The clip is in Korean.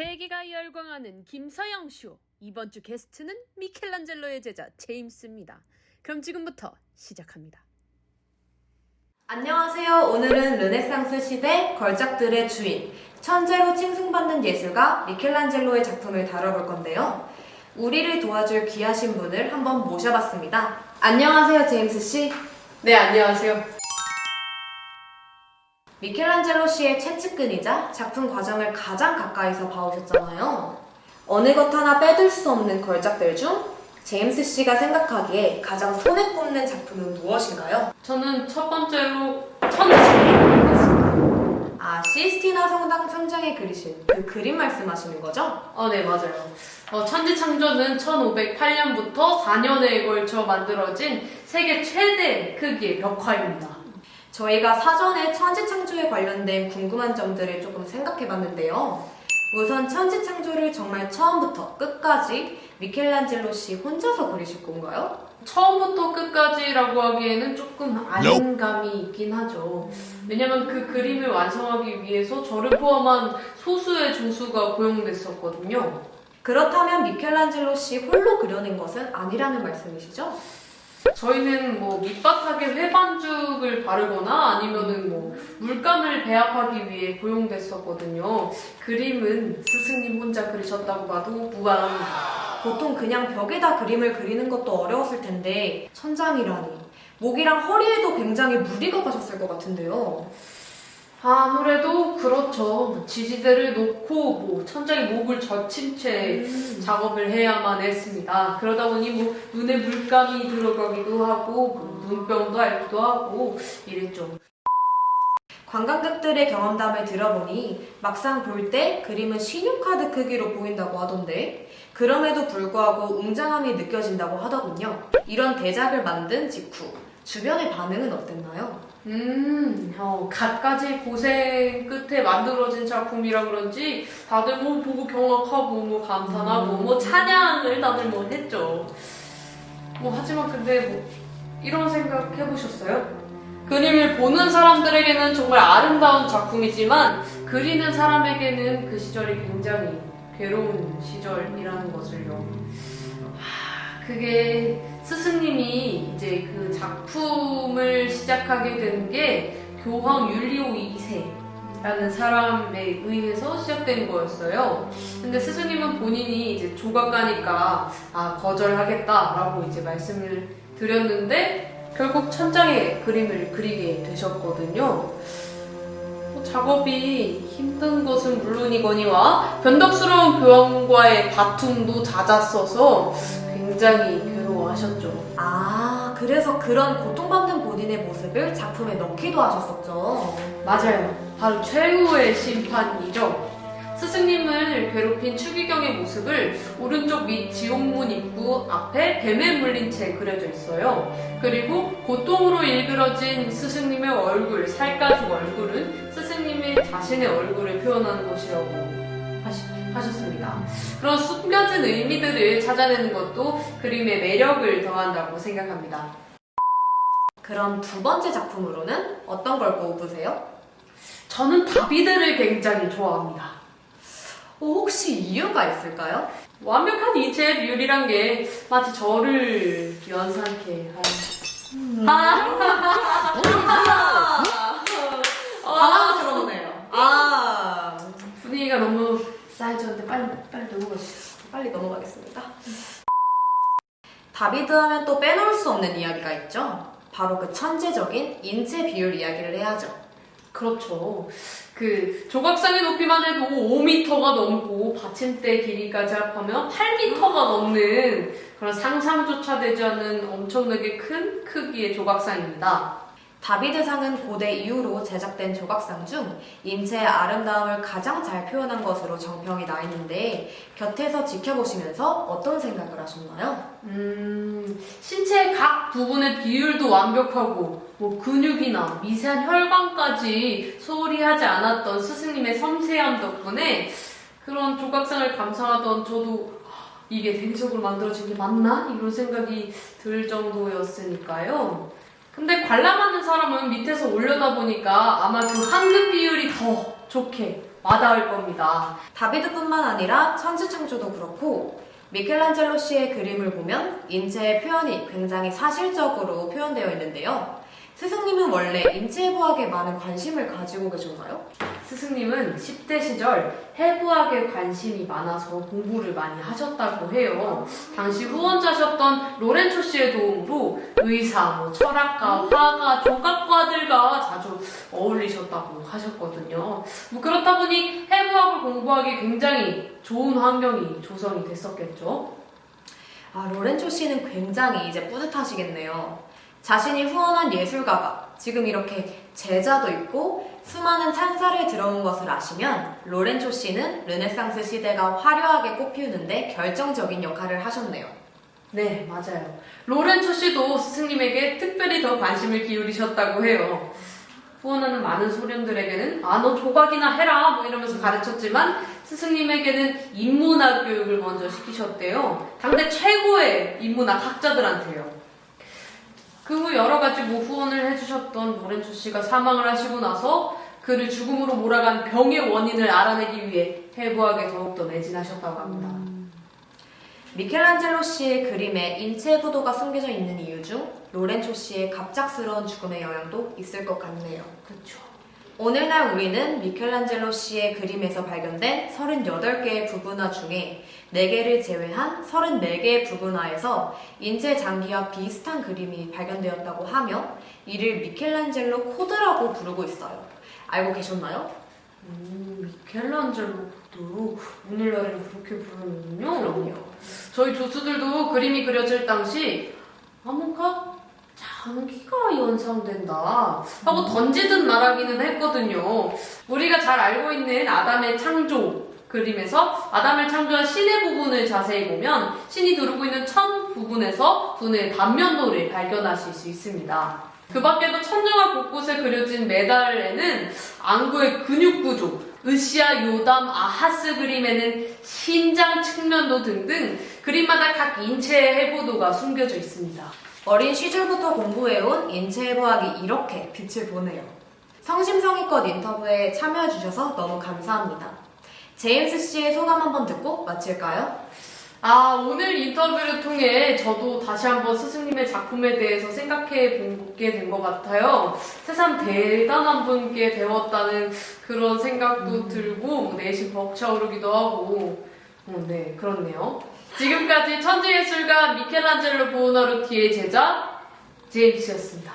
세계가 열광하는 김서영쇼. 이번 주 게스트는 미켈란젤로의 제자 제임스입니다. 그럼 지금부터 시작합니다. 안녕하세요. 오늘은 르네상스 시대 걸작들의 주인, 천재로 칭송받는 예술가 미켈란젤로의 작품을 다뤄볼 건데요. 우리를 도와줄 귀하신 분을 한번 모셔봤습니다. 안녕하세요, 제임스 씨. 네, 안녕하세요. 미켈란젤로 씨의 최측근이자 작품 과정을 가장 가까이서 봐오셨잖아요. 어느 것 하나 빼둘 수 없는 걸작들 중 제임스 씨가 생각하기에 가장 손에 꼽는 작품은 무엇인가요? 저는 첫 번째로 천지창조를 하겠습니다. 아, 시스티나 성당 천장에 그리신 그 그림 말씀하시는 거죠? 네, 맞아요. 천지창조는 1508년부터 4년에 걸쳐 만들어진 세계 최대 크기의 벽화입니다. 저희가 사전에 천지창조에 관련된 궁금한 점들을 조금 생각해봤는데요. 우선 천지창조를 정말 처음부터 끝까지 미켈란젤로 씨 혼자서 그리실 건가요? 처음부터 끝까지라고 하기에는 조금 아린감이 있긴 하죠. 왜냐면 그 그림을 완성하기 위해서 저를 포함한 소수의 조수가 고용됐었거든요. 그렇다면 미켈란젤로 씨 홀로 그려낸 것은 아니라는 말씀이시죠? 저희는 밑바닥에 회반죽을 바르거나 아니면은 물감을 배합하기 위해 고용됐었거든요. 그림은 스승님 혼자 그리셨다고 봐도 무방합니다. 보통 그냥 벽에다 그림을 그리는 것도 어려웠을 텐데 천장이라니 목이랑 허리에도 굉장히 무리가 가셨을 것 같은데요. 아무래도 그렇죠. 지지대를 놓고 천장에 목을 젖힌 채 작업을 해야만 했습니다. 그러다 보니 눈에 물감이 들어가기도 하고 눈병도 앓기도 하고 이랬죠. 관광객들의 경험담을 들어보니 막상 볼 때 그림은 신용카드 크기로 보인다고 하던데 그럼에도 불구하고 웅장함이 느껴진다고 하더군요. 이런 대작을 만든 직후 주변의 반응은 어땠나요? 갖가지 고생 끝에 만들어진 작품이라 그런지 다들 보고 경악하고 감탄하고 찬양을 다들 했죠. 하지만 근데 이런 생각 해보셨어요? 그림을 보는 사람들에게는 정말 아름다운 작품이지만 그리는 사람에게는 그 시절이 굉장히 괴로운 시절이라는 것을요. 그게 스승님이 이제 그 작품을 시작하게 된 게 교황 율리오 2세라는 사람에 의해서 시작된 거였어요. 근데 스승님은 본인이 이제 조각가니까 거절하겠다라고 이제 말씀을 드렸는데 결국 천장에 그림을 그리게 되셨거든요. 작업이 힘든 것은 물론이거니와 변덕스러운 교황과의 다툼도 잦았어서 굉장히 괴로워하셨죠. 그래서 그런 고통받는 본인의 모습을 작품에 넣기도 하셨었죠. 맞아요. 바로 최후의 심판이죠. 스승님을 괴롭힌 추기경의 모습을 오른쪽 밑 지옥문 입구 앞에 뱀에 물린 채 그려져 있어요. 그리고 고통으로 일그러진 스승님의 얼굴, 살가죽 얼굴은 스승님이 자신의 얼굴을 표현하는 것이라고 하셨습니다. 그런 숨겨진 의미들을 찾아내는 것도 그림의 매력을 더한다고 생각합니다. 그럼 두 번째 작품으로는 어떤 걸 꼽으세요? 저는 다비드를 굉장히 좋아합니다. 혹시 이유가 있을까요? 완벽한 이체의 비율이란 게 마치 저를 연상케 하는 당황스러우네요. 분위기가 너무 쌓여졌는데 빨리 넘어가겠습니다. 다비드 하면 또 빼놓을 수 없는 이야기가 있죠. 바로 그 천재적인 인체 비율 이야기를 해야죠. 그렇죠. 그 조각상의 높이만 해도 5m가 넘고 받침대 길이까지 합하면 8m가 넘는 그런 상상조차 되지 않는 엄청나게 큰 크기의 조각상입니다. 다비드상은 고대 이후로 제작된 조각상 중 인체의 아름다움을 가장 잘 표현한 것으로 정평이 나 있는데 곁에서 지켜보시면서 어떤 생각을 하셨나요? 신체의 각 부분의 비율도 완벽하고 근육이나 미세한 혈관까지 소홀히 하지 않았던 스승님의 섬세함 덕분에 그런 조각상을 감상하던 저도 이게 대리석으로 만들어진 게 맞나? 이런 생각이 들 정도였으니까요. 근데 관람하는 사람은 밑에서 올려다보니까 아마 그 황금 비율이 더 좋게 와닿을 겁니다. 다비드뿐만 아니라 천지창조도 그렇고 미켈란젤로 씨의 그림을 보면 인체의 표현이 굉장히 사실적으로 표현되어 있는데요. 스승님은 원래 인체해부학에 많은 관심을 가지고 계셨나요? 스승님은 10대 시절 해부학에 관심이 많아서 공부를 많이 하셨다고 해요. 당시 후원자셨던 로렌초 씨의 도움으로 의사, 철학가, 화가, 조각가들과 자주 어울리셨다고 하셨거든요. 그렇다 보니 해부학을 공부하기 굉장히 좋은 환경이 조성이 됐었겠죠. 로렌초 씨는 굉장히 이제 뿌듯하시겠네요. 자신이 후원한 예술가가 지금 이렇게 제자도 있고 수많은 찬사를 들어온 것을 아시면 로렌초 씨는 르네상스 시대가 화려하게 꽃피우는데 결정적인 역할을 하셨네요. 네, 맞아요. 로렌초 씨도 스승님에게 특별히 더 관심을 기울이셨다고 해요. 후원하는 많은 소년들에게는 너 조각이나 해라 이러면서 가르쳤지만 스승님에게는 인문학 교육을 먼저 시키셨대요. 당대 최고의 인문학 학자들한테요. 그 후 여러 가지 후원을 해주셨던 로렌초 씨가 사망을 하시고 나서 그를 죽음으로 몰아간 병의 원인을 알아내기 위해 해부학에 더욱더 매진하셨다고 합니다. 미켈란젤로 씨의 그림에 인체부도가 숨겨져 있는 이유 중 로렌초 씨의 갑작스러운 죽음의 영향도 있을 것 같네요. 그렇죠. 오늘날 우리는 미켈란젤로 씨의 그림에서 발견된 38개의 부분화 중에 4개를 제외한 34개의 부분화에서 인체 장기와 비슷한 그림이 발견되었다고 하며 이를 미켈란젤로 코드라고 부르고 있어요. 알고 계셨나요? 미켈란젤로도 오늘날에는 그렇게 부르는군요. 그럼요. 저희 조수들도 그림이 그려질 당시 뭔가 장기가 연상된다 하고 던지듯 말하기는 했거든요. 우리가 잘 알고 있는 아담의 창조 그림에서 아담을 창조한 신의 부분을 자세히 보면 신이 두르고 있는 천 부분에서 두뇌의 단면도를 발견하실 수 있습니다. 그 밖에도 천장화 곳곳에 그려진 메달에는 안구의 근육 구조, 으시아, 요담, 아하스 그림에는 신장 측면도 등등 그림마다 각 인체의 해부도가 숨겨져 있습니다. 어린 시절부터 공부해온 인체해부학이 이렇게 빛을 보네요. 성심성의껏 인터뷰에 참여해주셔서 너무 감사합니다. 제임스 씨의 소감 한번 듣고 마칠까요? 오늘 인터뷰를 통해 저도 다시 한번 스승님의 작품에 대해서 생각해 보게 된 것 같아요. 세상 대단한 분께 배웠다는 그런 생각도 들고 내심 벅차오르기도 하고 네, 그렇네요. 지금까지 천재예술가 미켈란젤로 부오나루티의 제자 제임스였습니다.